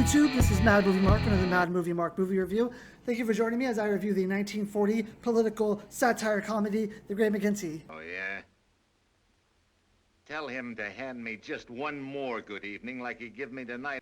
YouTube. This is Mad Movie Mark, another Mad Movie Mark movie review. Thank you for joining me as I review the 1940 political satire comedy, The Great McGinty. Oh, yeah? Tell him to hand me just one more good evening like he give me tonight.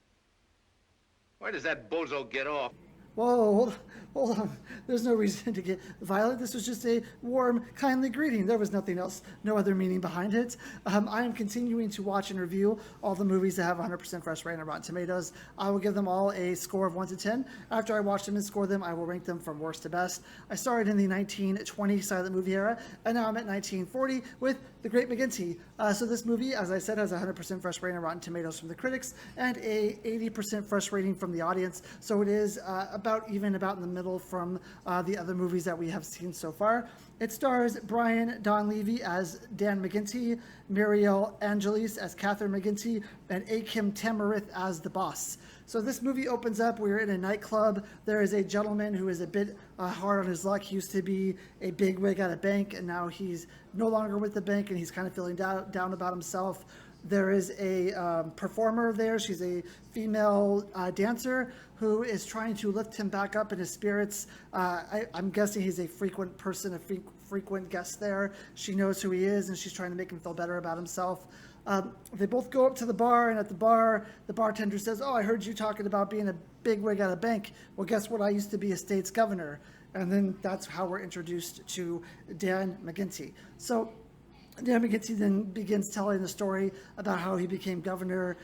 Where does that bozo get off? Whoa, hold on. There's no reason to get violent. This was just a warm, kindly greeting. There was nothing else, no other meaning behind it. I am continuing to watch and review all the movies that have 100% fresh rating on Rotten Tomatoes. I will give them all a score of 1 to 10. After I watch them and score them, I will rank them from worst to best. I started in the 1920 silent movie era, and now I'm at 1940 with The Great McGinty. So this movie, as I said, has 100% fresh rating on Rotten Tomatoes from the critics and a 80% fresh rating from the audience. So it is about in the middle from the other movies that we have seen so far. It stars Brian Donlevy as Dan McGinty, Marielle Angelis as Catherine McGinty, and Akim Tamarith as the boss. So this movie opens up, we're in a nightclub. There is a gentleman who is a bit hard on his luck. He used to be a bigwig at a bank, and now he's no longer with the bank, and he's kind of feeling down about himself. There is a performer there. She's a female dancer who is trying to lift him back up in his spirits. I'm guessing he's a frequent person, a frequent guest there. She knows who he is, and she's trying to make him feel better about himself. They both go up to the bar, and at the bar, the bartender says, "Oh, I heard you talking about being a bigwig at a bank. Well, guess what? I used to be a state's governor." And then that's how we're introduced to Dan McGinty. So Dan McGinty then begins telling the story about how he became governor.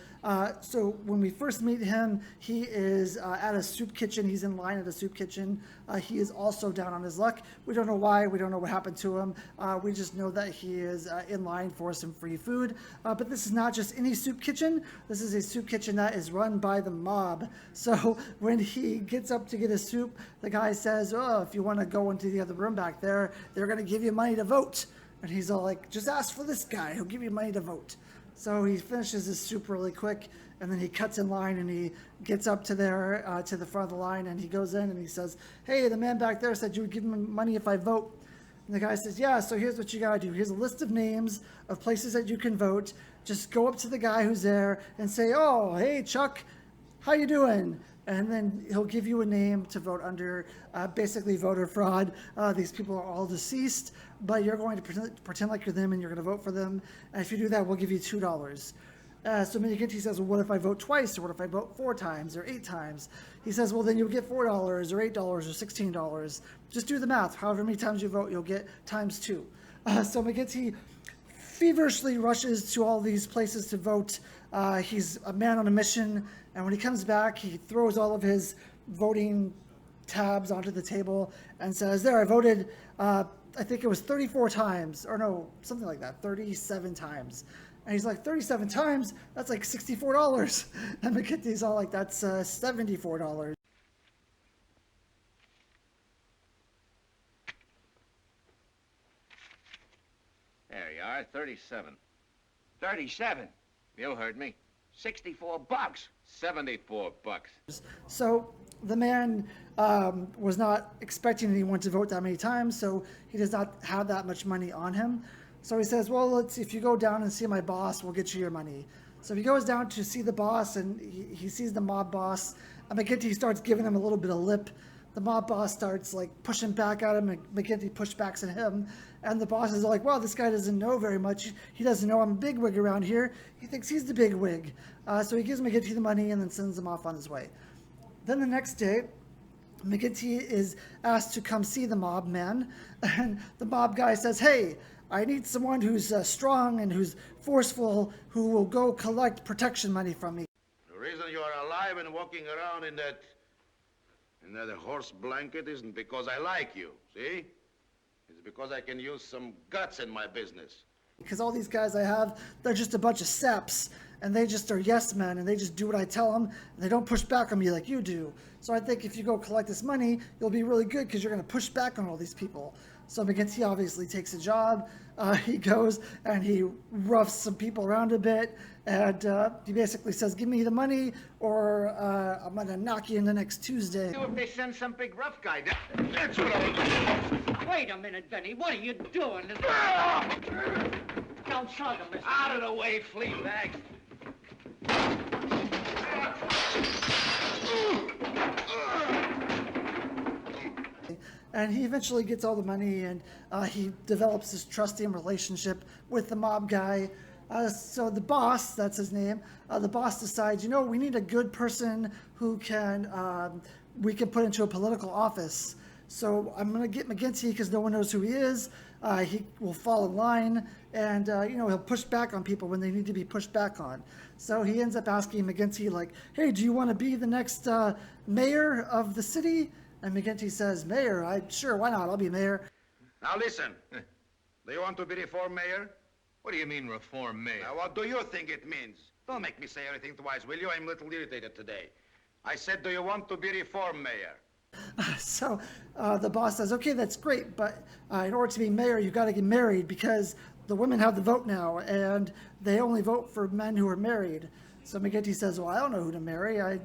So when we first meet him, he is at a soup kitchen. He's in line at a soup kitchen. He is also down on his luck. We don't know why. We don't know what happened to him. We just know that he is in line for some free food. But this is not just any soup kitchen. This is a soup kitchen that is run by the mob. So when he gets up to get his soup, the guy says, "Oh, if you want to go into the other room back there, they're going to give you money to vote." And he's all like, "Just ask for this guy. He'll give you money to vote." So he finishes his soup really quick, and then he cuts in line, and he gets up to there, to the front of the line, and he goes in, and he says, "Hey, the man back there said you would give him money if I vote." And the guy says, "Yeah, so here's what you got to do. Here's a list of names of places that you can vote. Just go up to the guy who's there and say, 'Oh, hey, Chuck, how you doing?' And then he'll give you a name to vote under, basically voter fraud. These people are all deceased, but you're going to pretend like you're them and you're going to vote for them. And if you do that, we'll give you $2. So McGinty says, "Well, what if I vote twice? Or what if I vote 4 times or 8 times? He says, "Well, then you'll get $4 or $8 or $16. Just do the math. However many times you vote, you'll get times 2. So McGinty feverishly rushes to all these places to vote. He's a man on a mission, and when he comes back, he throws all of his voting tabs onto the table and says, "There, I voted, I think it was 34 times, or no, something like that, 37 times. And he's like, 37 times? That's like $64. And McGinty's all like, "That's $74. There you are, 37. 37. You heard me. $64. $74. So the man was not expecting anyone to vote that many times, so he does not have that much money on him. So he says, "Well, if you go down and see my boss, we'll get you your money." So he goes down to see the boss, and he sees the mob boss, and McGinty starts giving him a little bit of lip. The mob boss starts like pushing back at him, and McGinty pushbacks at him. And the boss is like, "Well, this guy doesn't know very much. He doesn't know I'm a bigwig around here. He thinks he's the bigwig." So he gives McGinty the money and then sends him off on his way. Then the next day, McGinty is asked to come see the mob man. And the mob guy says, "Hey, I need someone who's strong and who's forceful, who will go collect protection money from me." The reason you are alive and walking around in that horse blanket isn't because I like you, see? It's because I can use some guts in my business. Because all these guys I have, they're just a bunch of saps, and they just are yes men, and they just do what I tell them, and they don't push back on me like you do. So I think if you go collect this money, you'll be really good because you're going to push back on all these people. So McGinty obviously takes a job. He goes and he roughs some people around a bit, and he basically says, "Give me the money, or I'm going to knock you in the next Tuesday." If they send some big rough guy down. That's what I... Wait a minute, Benny. What are you doing? Don't shove him, mister. Out of the way, flea bag. And he eventually gets all the money, and he develops this trusting relationship with the mob guy. So the boss, that's his name, the boss decides, we need a good person who we can put into a political office. So I'm going to get McGinty because no one knows who he is. He will fall in line, and he'll push back on people when they need to be pushed back on. So he ends up asking McGinty, like, hey, do you want to be the next mayor of the city? And McGinty says, mayor? Sure, why not? I'll be mayor. Now listen, do you want to be reform mayor? What do you mean, reform mayor? Now, what do you think it means? Don't make me say everything twice, will you? I'm a little irritated today. I said, do you want to be reform mayor? So the boss says, okay, that's great, but in order to be mayor, you've got to get married because the women have the vote now, and they only vote for men who are married. So McGinty says, well, I don't know who to marry. I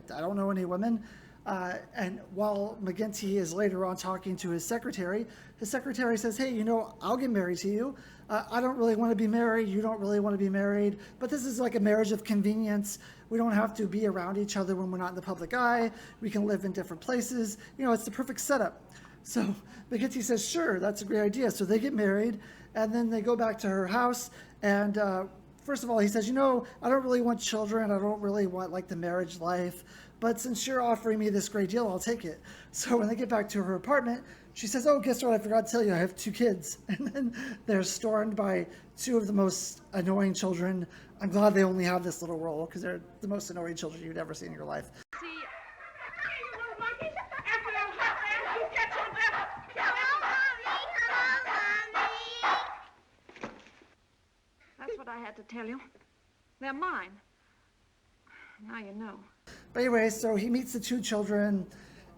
don't know any women. And while McGinty is later on talking to his secretary says, hey, I'll get married to you. I don't really want to be married. You don't really want to be married. But this is like a marriage of convenience. We don't have to be around each other when we're not in the public eye. We can live in different places. It's the perfect setup. So McGinty says, sure, that's a great idea. So they get married, and then they go back to her house. And first of all, he says, I don't really want children. I don't really want like the marriage life. But since you're offering me this great deal, I'll take it. So when they get back to her apartment, she says, oh, guess what? I forgot to tell you, I have 2 kids. And then they're stormed by 2 of the most annoying children. I'm glad they only have this little role because they're the most annoying children you'd ever see in your life. That's what I had to tell you. They're mine. Now you know. But anyway, so he meets the 2 children,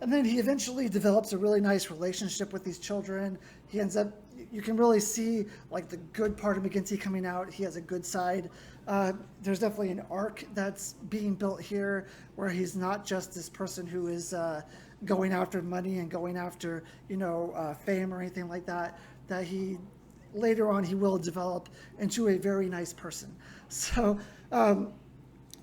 and then he eventually develops a really nice relationship with these children. He ends up, you can really see like the good part of McGinty coming out. He has a good side. There's definitely an arc that's being built here where he's not just this person who is going after money and going after, fame or anything like that, that later on he will develop into a very nice person. So,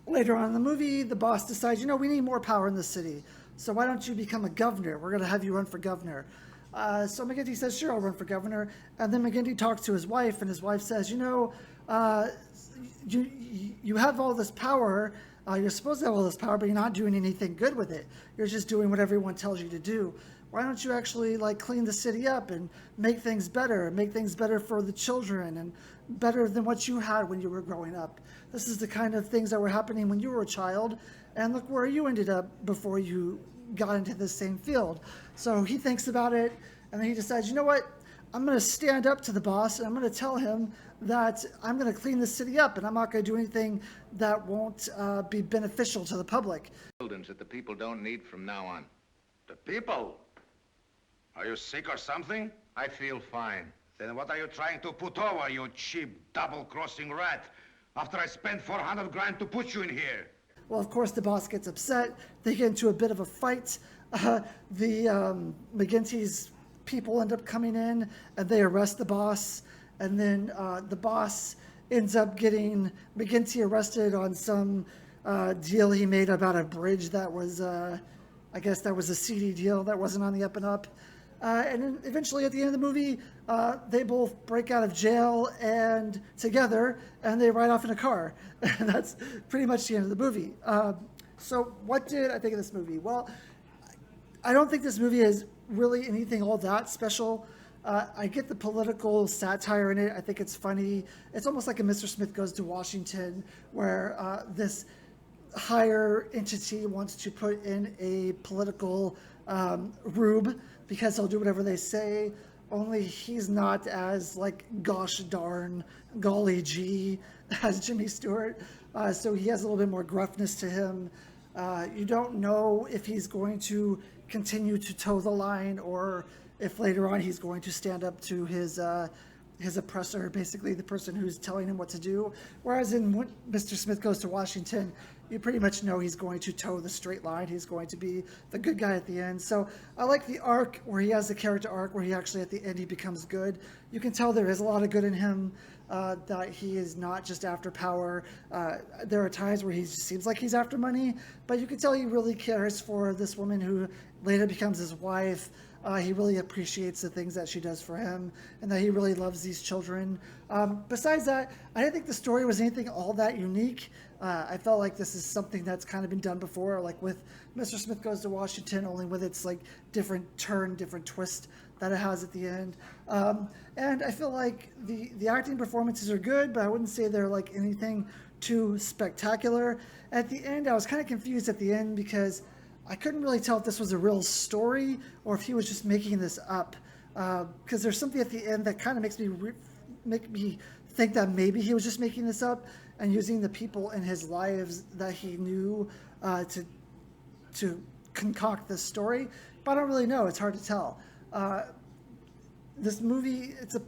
later on in the movie, the boss decides, we need more power in the city. So why don't you become a governor? We're going to have you run for governor. So McGinty says, sure, I'll run for governor. And then McGinty talks to his wife, and his wife says, you have all this power. You're supposed to have all this power, but you're not doing anything good with it. You're just doing what everyone tells you to do. Why don't you actually clean the city up and make things better for the children and better than what you had when you were growing up? This is the kind of things that were happening when you were a child, and look where you ended up before you got into this same field. So he thinks about it, and then he decides, you know what? I'm going to stand up to the boss, and I'm going to tell him that I'm going to clean the city up, and I'm not going to do anything that won't be beneficial to the public. Buildings that the people don't need from now on. The people? Are you sick or something? I feel fine. Then what are you trying to put over, you cheap double-crossing rat? After I spent 400 grand to put you in here. Well, of course, the boss gets upset. They get into a bit of a fight. McGinty's people end up coming in, and they arrest the boss. And then the boss ends up getting McGinty arrested on some deal he made about a bridge that was, I guess that was a seedy deal that wasn't on the up and up. And then eventually at the end of the movie, they both break out of jail and together, and they ride off in a car. And that's pretty much the end of the movie. So what did I think of this movie? Well, I don't think this movie is really anything all that special. I get the political satire in it. I think it's funny. It's almost like a Mr. Smith Goes to Washington, where this higher entity wants to put in a political rube because he'll do whatever they say, only he's not as gosh darn golly gee as Jimmy Stewart. So he has a little bit more gruffness to him. You don't know if he's going to continue to toe the line or if later on he's going to stand up to his his oppressor, basically the person who's telling him what to do. Whereas in when Mr. Smith Goes to Washington, you pretty much know he's going to toe the straight line. He's going to be the good guy at the end. So I like the arc where he has the character arc where he actually at the end he becomes good. You can tell there is a lot of good in him, that he is not just after power. There are times where he just seems like he's after money, but you can tell he really cares for this woman who later becomes his wife. He really appreciates the things that she does for him, and that he really loves these children. Besides that, I didn't think the story was anything all that unique. I felt like this is something that's kind of been done before, like with Mr. Smith Goes to Washington, only with its like different turn, different twist that it has at the end. And I feel like the acting performances are good, but I wouldn't say they're like anything too spectacular. At the end, I was kind of confused at the end because I couldn't really tell if this was a real story or if he was just making this up. Because there's something at the end that kind of make me think that maybe he was just making this up and using the people in his lives that he knew to concoct this story. But I don't really know. It's hard to tell. This movie, it's a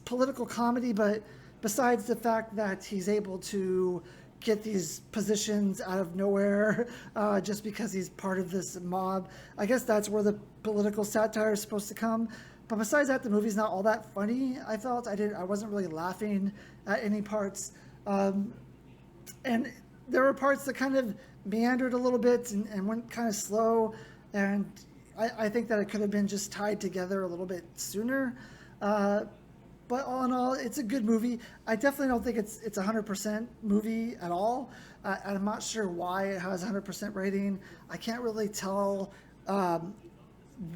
political comedy, but besides the fact that he's able to get these positions out of nowhere just because he's part of this mob, I guess that's where the political satire is supposed to come. But besides that, the movie's not all that funny. I felt I wasn't really laughing at any parts, and there were parts that kind of meandered a little bit and went kind of slow, and I think that it could have been just tied together a little bit sooner. But all in all, it's a good movie. I definitely don't think it's a 100% movie at all. I'm not sure why it has a 100% rating. I can't really tell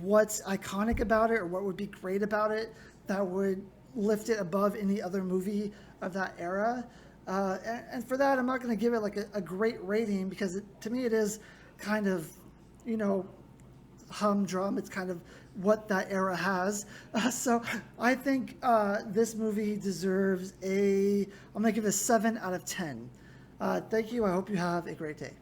what's iconic about it or what would be great about it that would lift it above any other movie of that era. And for that, I'm not going to give it like a great rating because to me it is kind of, humdrum. It's kind of what that era has. So I think this movie deserves I'm going to give it a 7 out of 10. Thank you. I hope you have a great day.